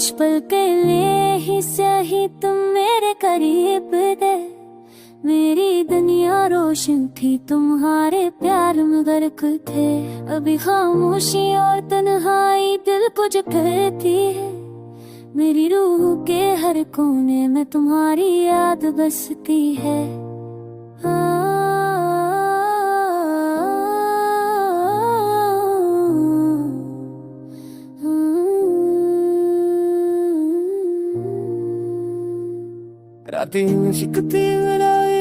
कुछ पल के लिए ही सही तुम मेरे करीब थे। मेरी दुनिया रोशन थी, तुम्हारे प्यार में गर्क थे। अभी खामोशी और तन्हाई दिल को जकड़ती है। मेरी रूह के हर कोने में तुम्हारी याद बसती है। रातें शिकती मिलाए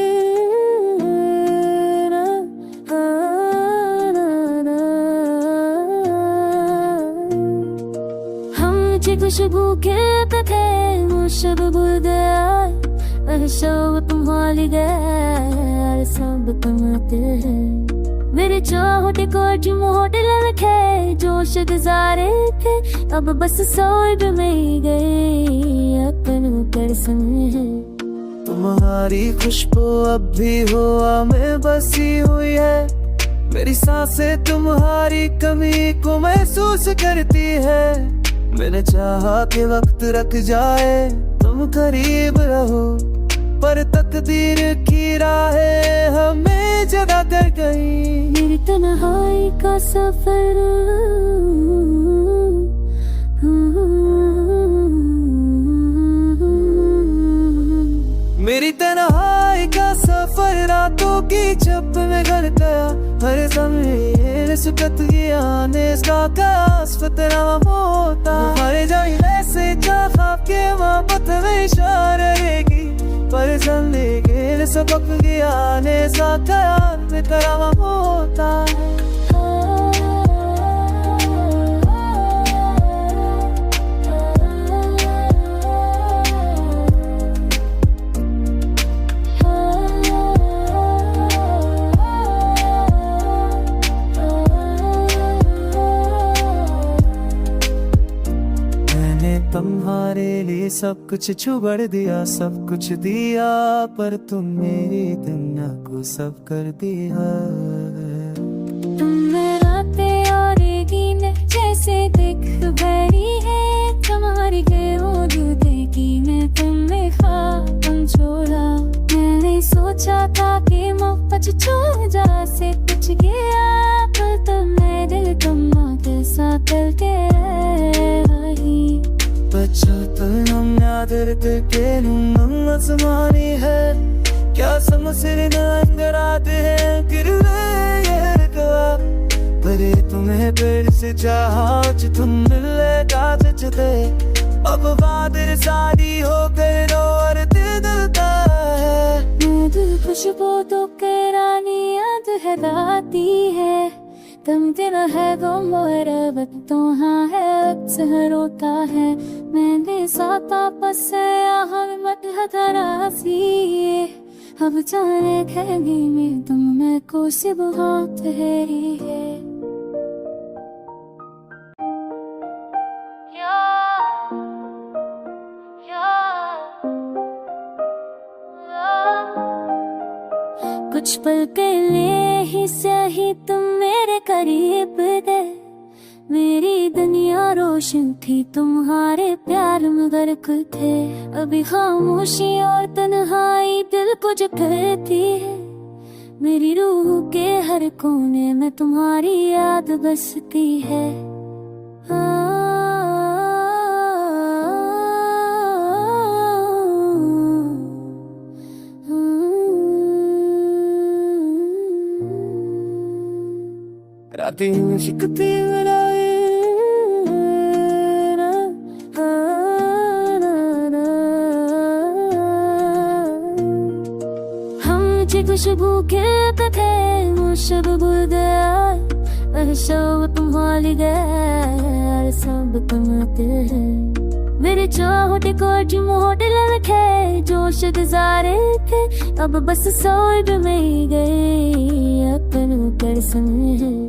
हम जी खुशबू के थे, मुशब भूल गया सब तुम्हारी गया सब तुम्हारे हैं। मेरे चाहते को जुमोट ललखे जोश गुजारे थे, अब बस सोच में गए अपन कर संग। तुम्हारी खुशबू अब भी हवा में बसी हुई है। मेरी सांसें तुम्हारी कमी को महसूस करती है। मैंने चाहा कि वक्त रख जाए, तुम करीब रहो, पर तकदीर की राहें हमें जगा कर गई। मेरी तन्हाई का सफर मेरी तन्हाई का सफर रातों की चप में गल गया। हर समय सुकत गया ने फतरा होता। हर जाए से चाहा के मोहब्बत में इशारेगी, पर चलने के सबक गया ने में करा होता। तुम्हारे लिए सब कुछ छुड़ दिया, सब कुछ दिया, पर तुम मेरी दुनिया को सब कर दिया। तुम मेरा और दिन जैसे दिख भरी है, तुम्हारी देखी मैं तुम्हें खाम छोड़ा। मैंने सोचा था कि मोहब्बत छू जा से कुछ गया, पर तुम्हें दिल तुम्हारे के साथ चलते रही। हम यादर के आसमानी है, क्या समझे राते हैं परे तुम्हें पेड़ से चाहा तुम मिले गाजते। अब बादल सारी हो गए रो और दिल डरता है। दिल खुशबू तो के रानी याद है राती है। तुम तेरा है वो मोरा वक्त तो हाँ है अक्सर रोता है। मैंने साता पसया हम मत हतरासी, अब जाने खेगी में तुम मैं को सिर्फ हाथ ठहरी है। कुछ पल के लिए ही सही तुम मेरे करीब थे। मेरी दुनिया रोशन थी, तुम्हारे प्यार में गर्क थे। अभी खामोशी और तन्हाई दिल को जकड़ती है। मेरी रूह के हर कोने में तुम्हारी याद बसती है। रातें शिकती मिलाए हम जी खुशबू के थे, मुशब भूल गया सब तुम्हारी गया सब तुम्हारे हैं। मेरे चाहते को जुमोट ललखे जोश गुजारे थे, अब बस सोच में गए अपन कर संग।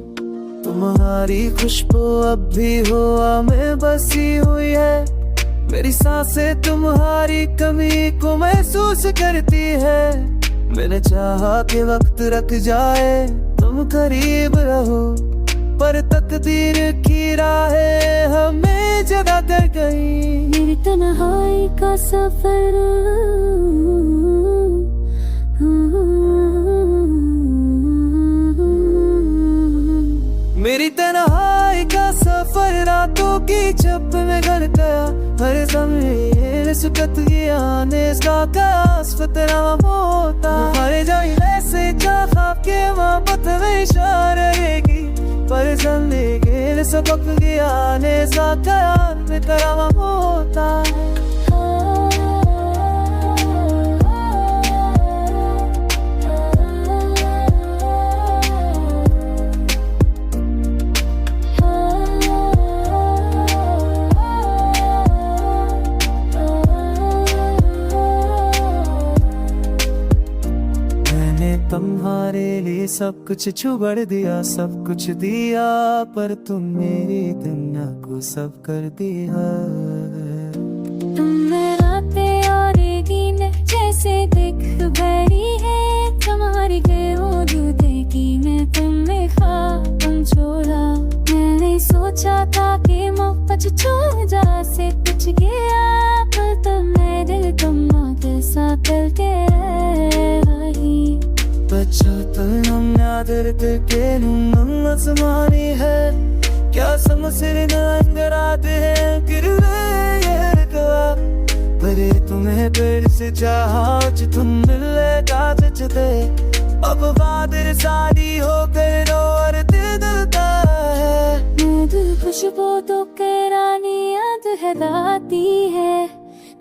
तुम्हारी खुशबू अब भी हवा में बसी हुई है। मेरी सांसें तुम्हारी कमी को महसूस करती है। मैंने चाहा कि वक्त रख जाए, तुम करीब रहो, पर तकदीर की राहें हमें हमें जगा कर गई। मेरी तन्हाई का सफर मेरी तन्हाई का सफर रातों की छप में घर गया। हर समय सुकत गया नेस्का का आसपतरा होता। हर जगह से चाहा के मोहब्बत में रहेगी। पर जलने के सबक गया नेस्का का में करामा होता। तुम्हारे लिए सब कुछ छुड़ दिया, सब कुछ दिया, पर तुम मेरी दुनिया को सब कर दिया। तुम मेरा और दिन जैसे दिख भरी है। तुम्हारी देखी मैं तुम्हें ख्वाब छोड़ा। मैंने सोचा था कि मोहब्बत छोड़ जा से कुछ गया, पर तुम्हें दिल तुम कैसा करके रही। हम नादर के नज़मानी है। क्या समझ रात है परे तुम्हें पेड़ से चाहा तुम मिले कागज थे। अब बादल सारी हो गए रो और दिल डरता है। मैं दिल खुशबू तो रानी याद है दाती है।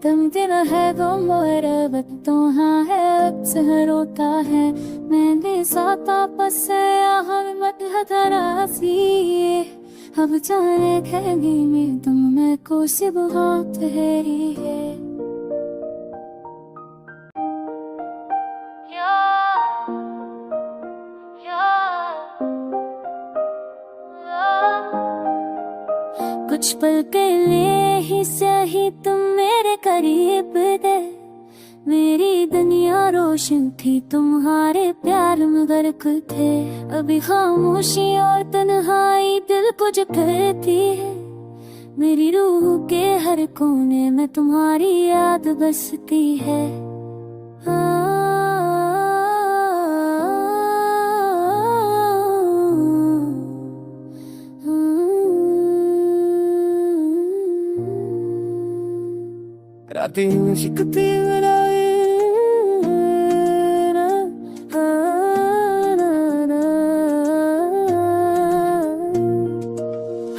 तुम तेरा है वो मेरा वक्त तो हाँ है अक्सर रोता है। मैंने साता पसया हम मत हतरासी। अब जाने खेगी में तुम मैं को से बहुत ठहरी है। कुछ पल के लिए ही सही तुम मेरे करीब थे। मेरी दुनिया रोशन थी तुम्हारे प्यार में गर्क थे। अभी खामोशी और तन्हाई दिल को जकड़ती है। मेरी रूह के हर कोने में तुम्हारी याद बसती है। रातें शिकती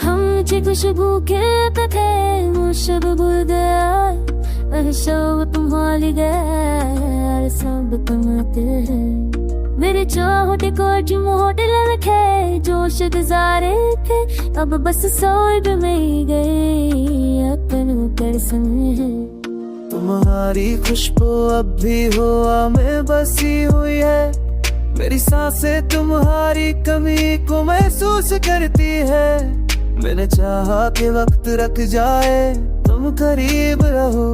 हम खुशबू के थे मुशब बुल गया। शब तुम्हारी गया सब तुम्हारे हैं। मेरे चाहते को मोटे लड़के जोश गुजारे थे। अब बस सोच में गए अपन कर समय। तुम्हारी खुशबू अब भी हवा में बसी हुई है। मेरी सांसें तुम्हारी कमी को महसूस करती है। मैंने चाहा कि वक्त रख जाए तुम करीब रहो,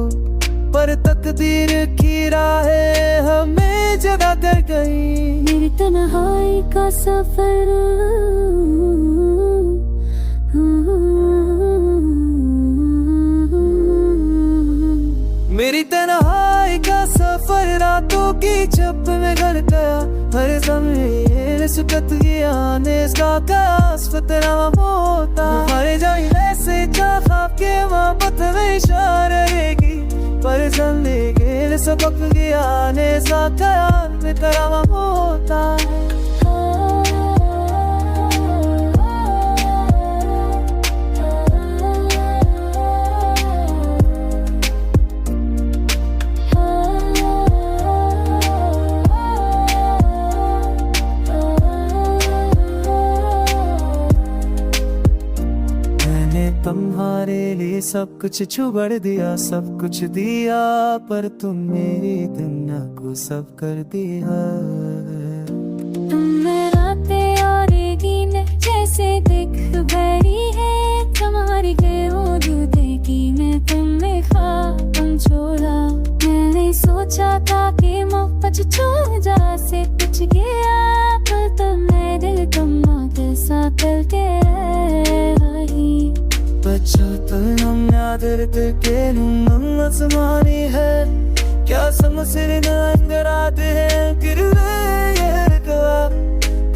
पर तकदीर की राहें हमें जगा कर गई। मेरी तन्हाई का सफर मेरी तन्हाई का सफर रातों की छप में घर गया। हर समय सुकत गया नेस्का का आसपतरा होता। हर जगह से चाहा के मोहब्बत में रहेगी। पर जलने के सबक गया नेस्का का में करामा होता है। तुम्हारे लिए सब कुछ छुड़ दिया, सब कुछ दिया, पर तुम मेरी दुनिया को सब कर दिया। तुम मेरा और दिन जैसे दिख भरी है। तुम्हारी देखी मैं तुम्हें ख्वाब छोड़ा। मैंने सोचा था कि मोहब्बत छोड़ जा से कुछ गया, पर तुम्हें दिल तुम कैसा करके रही। बचा दर्द के आसमानी है क्या समझने अंदर आते हैं फिर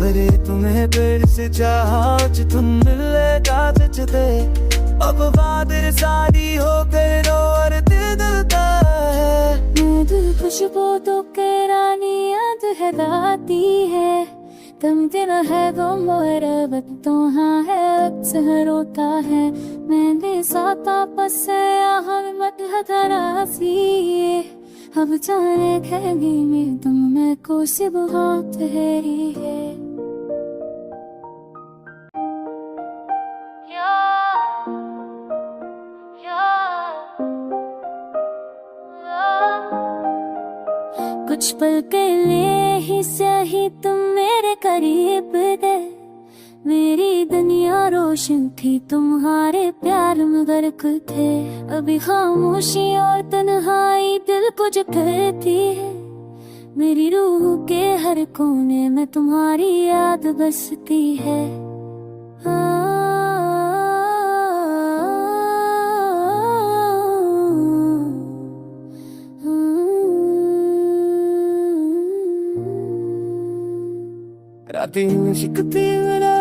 परे तुम्हें फिर से चाहा तुम मिले काजते अब बादल सारी हो गए और दिल डरता है दिल खुशबू तो के रानी याद है राती है तुम तेरा है गम और अब तो हाँ है अक्सर होता है मैंने साथ आपस से हम मत हरासी अब जाने खेगी में तुम में को सिर्फ हाथ ठहरी है कुछ पल के लिए ही सही तुम मेरे करीब थे मेरी दुनिया रोशन थी तुम्हारे प्यार में गर्क थे अभी खामोशी और तन्हाई दिल को जकड़ती है मेरी रूह के हर कोने में तुम्हारी याद बसती है रातें में शिकती बनाए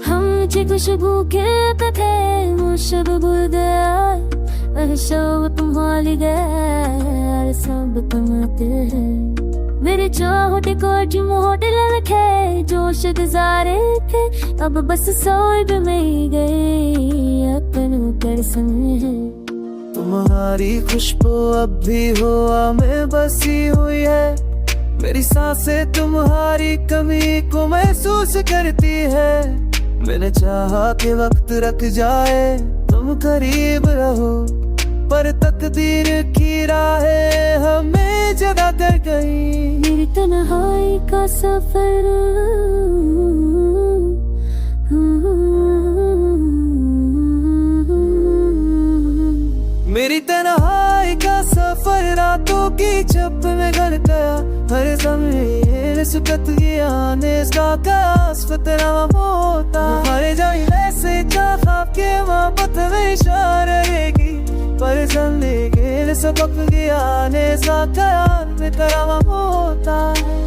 हम खुशबू के थे मुशब बुलद सब तुम्हारी गए सब तुम्हारे हैं मेरे चाहते को जुमोट लखे जोश गुजारे थे अब बस सोच में गए अपन कर समय तुम्हारी खुशबू अब भी हवा में बसी हुई है मेरी सांसें तुम्हारी कमी को महसूस करती है मैंने चाहा कि वक्त रख जाए तुम करीब रहो पर तकदीर की राहें हमें जगह कर गई मेरी तन्हाई का सफर मेरी तन्हाई का सफर रातों की चप में गल गया हर समय सुकत गया ने इसका फतरा होता हर जाए से चाहा के मोहब्बत में इशारा रहेगी पर जल्दी गेल सबक गया ने इसका में तेरा होता है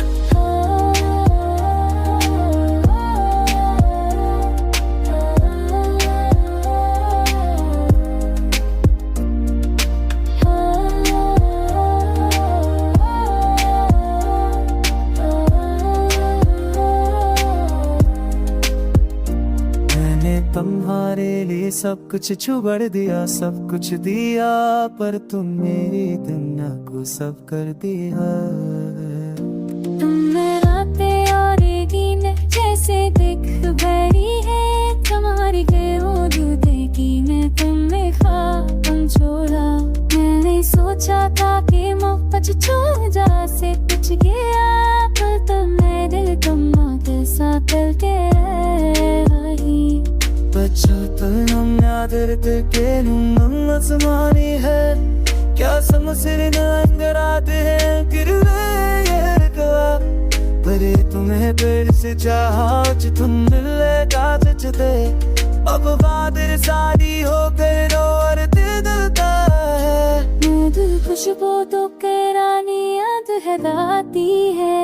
तुम्हारे लिए सब कुछ छुड़ दिया सब कुछ दिया पर तुम मेरी दुनिया को सब कर दिया तुम रातें और दिन जैसे दिख भरी है तुम्हारी देखी मैं तुम्हें ख्वाब छोड़ा मैंने सोचा था कि मोहब्बत छू जा से कुछ गया पर तुम्हें दिल तुम के साथ चलते रही बचपन हम दर्द के आसमानी है क्या समझने अंदर आते हैं फिर परे तुम्हें फिर से चाहा तुम मिले काजते अब बादल सारी हो गए और दिल डरता है दिल खुशबू तो के रानी याद है राती है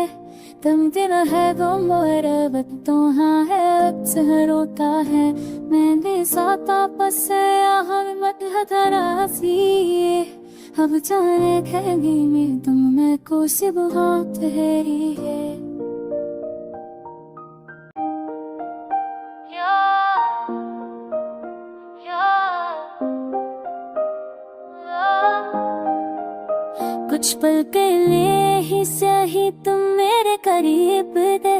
तुम तेरा है गम और अब तो हाँ है अक्सर होता है मैंने साथ आपस से हम मत हरासी अब जाने खेगी में तुम में को सिर्फ हाथ ठहरी है कुछ पल के लिए ही सही तुम मेरे करीब थे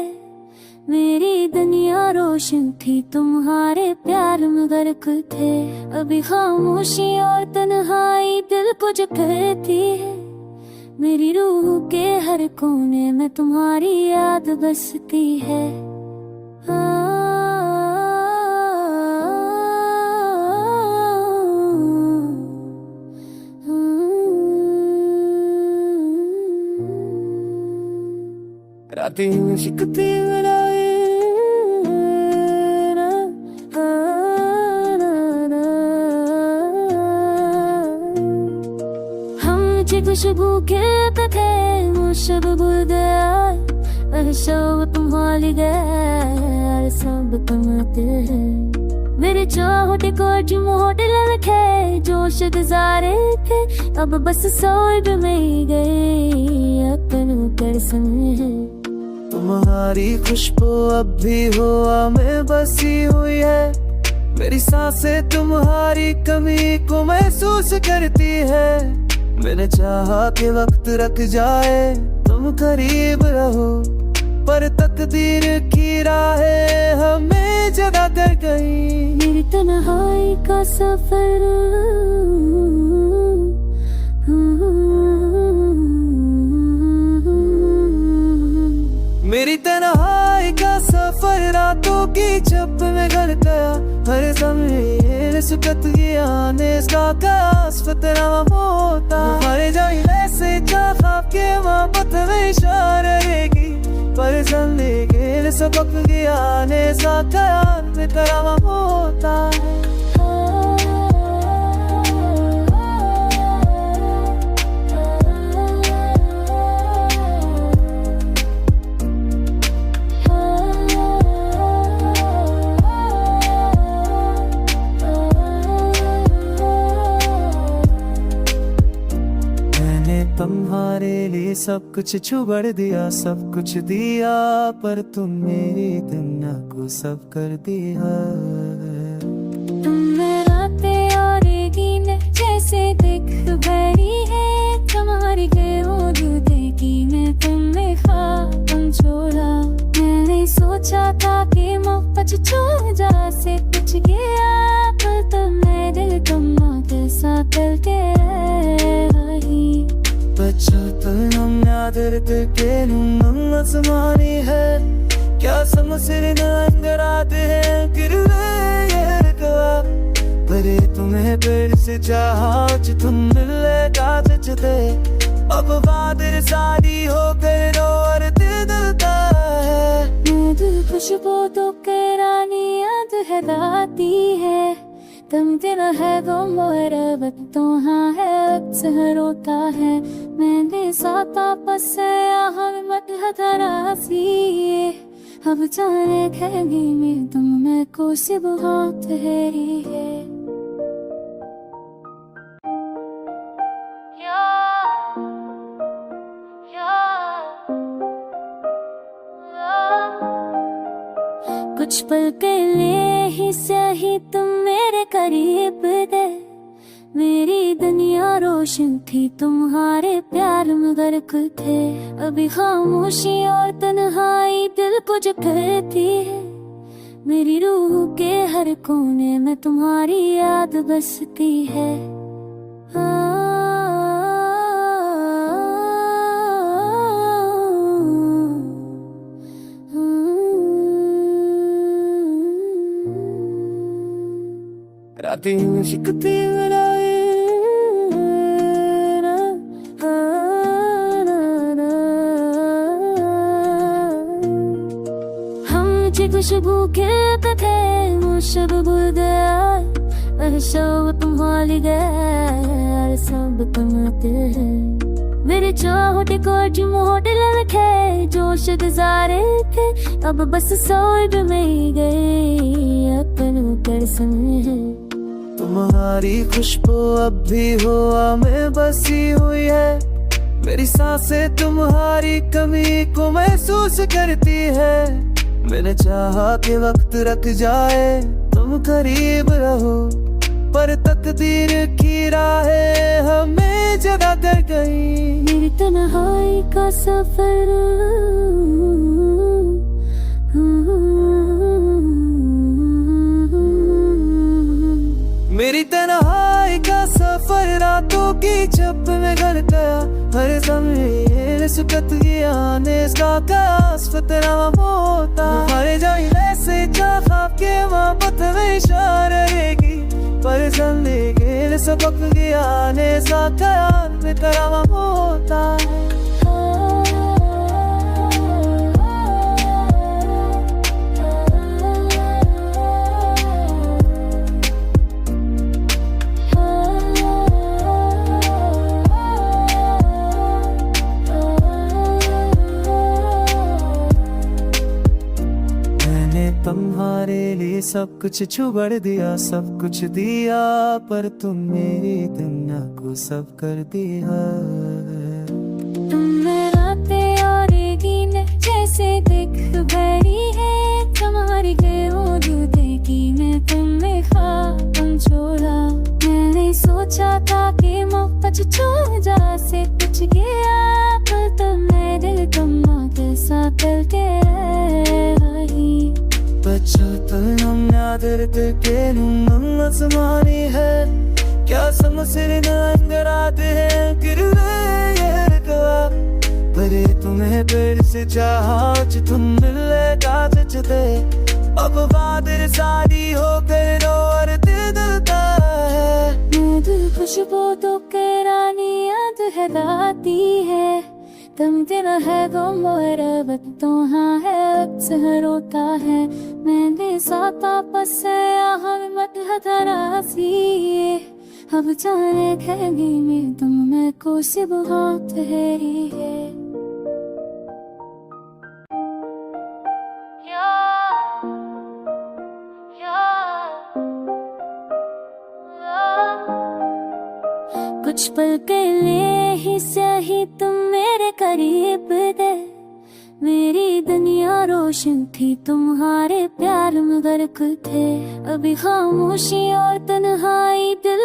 मेरी दुनिया रोशन थी तुम्हारे प्यार में गर्क थे अभी खामोशी और तन्हाई दिल को जकड़ती है मेरी रूह के हर कोने में तुम्हारी याद बसती है रातें शिकती मिलाए खुशबू के कथे मुशब बुलगया शब तुम्हारी गए सब कमाते हैं मेरे चाहते को मोहट ललखे जोश गुजारे थे अब बस सोच में गए अपन कर समय तुम्हारी खुशबू अब भी हवा में बसी हुई है मेरी सांसें तुम्हारी कमी को महसूस करती है मैंने चाहा कि वक्त रख जाए तुम करीब रहो पर तकदीर की राहें हमें जगा कर गई मेरी तन्हाई का सफर मेरी तन्हाई का सफर रातों की छप में घर गया हर समय सुकत आने का फतरा होता हर जाए से चाहा के मोहब्बत में इशारा रहेगी पर चलने के सबक आने का में करामा होता है तुम्हारे लिए सब कुछ छुड़ दिया सब कुछ दिया पर तुम मेरी दुनिया को सब कर दिया तुम रातें और दिन जैसे दिख भरी है तुम्हारी देखी मैं तुम्हें ख्वाब छोड़ा मैंने सोचा था कि मोहब्बत छोड़ जा से कुछ गया पर तुम्हें दिल तुम कैसा करके के आसमानी है क्या समझ अंदर आते हैं परे तुम्हें फिर से चाहा तुम मिले कागज थे अब बादल सारी हो गए रो और दिल दलता है दिल खुशबू तो रानी याद है दाती है तुम दिल है वो मोरा वक्त तो हाँ है अक्सर रोता है मैंने साता पसया हम मत हतरासी अब जाने खेगी में तुम मैं को से बहुत ठहरी है कुछ पल के लिए ही सही तुम मेरे करीब थे मेरी दुनिया रोशन थी तुम्हारे प्यार में गर्क थे अभी खामोशी और तन्हाई दिल को जकड़ती है मेरी रूह के हर कोने में तुम्हारी याद बसती है रातें शिकती मिलाए हम खुशबू के कथे मुशब बुलगया शब तुम्हारी गए सब कमाते हैं मेरे चाहते को मोहट ललखे जोश गुजारे थे अब बस सोच में गए अपन कर समय तुम्हारी खुशबू अब भी हवा में बसी हुई है मेरी सांसें तुम्हारी कमी को महसूस करती है मैंने चाहा कि वक्त रख जाए तुम करीब रहो पर तकदीर की राहें हमें जगा कर गई मेरी तन्हाई का सफर मेरी तन्हाई का सफर रातों की छप में घर गया हर समय सुकत आने का फतरा होता हर जाए से चाहा के मोहब्बत में इशारा रहेगी पर चलने के सबक आने का में करामा होता है सब कुछ छुबड़ दिया, सब कुछ दिया, पर तुम मेरी दुनिया को सब कर दिया। तुम रातें और दिन जैसे दिख भरी है, तुम्हारी के वो देखी मैं तुम्हें ख्वाब छोड़ा। मैंने सोचा था कि मोहब्बत छू जा से कुछ गया, पर तुम्हें दिल तुम कैसा करके रही। Bacıttığım nadirdir benim asmani hai, क्या समझ अंदर आते हैं फिर ये गवा। परे तुम्हें फिर से चाहा, तुम मिले काजते, अब बादल शादी हो कर और दिल दिलता है। मैं दिल खुशबू तो रानी याद है राती है, तुम तेरा है गुम और तो हाँ है अक्सर होता है। मैंने साता पसया हम मत हथरासी, अब जाने खेगी में तुम मैं को सिब हाथ ठहरी है। कुछ पल के लिए ही सही तुम मेरे करीब थे, मेरी दुनिया रोशन थी तुम्हारे प्यार में गर्क थे। अभी खामोशी और तन्हाई दिल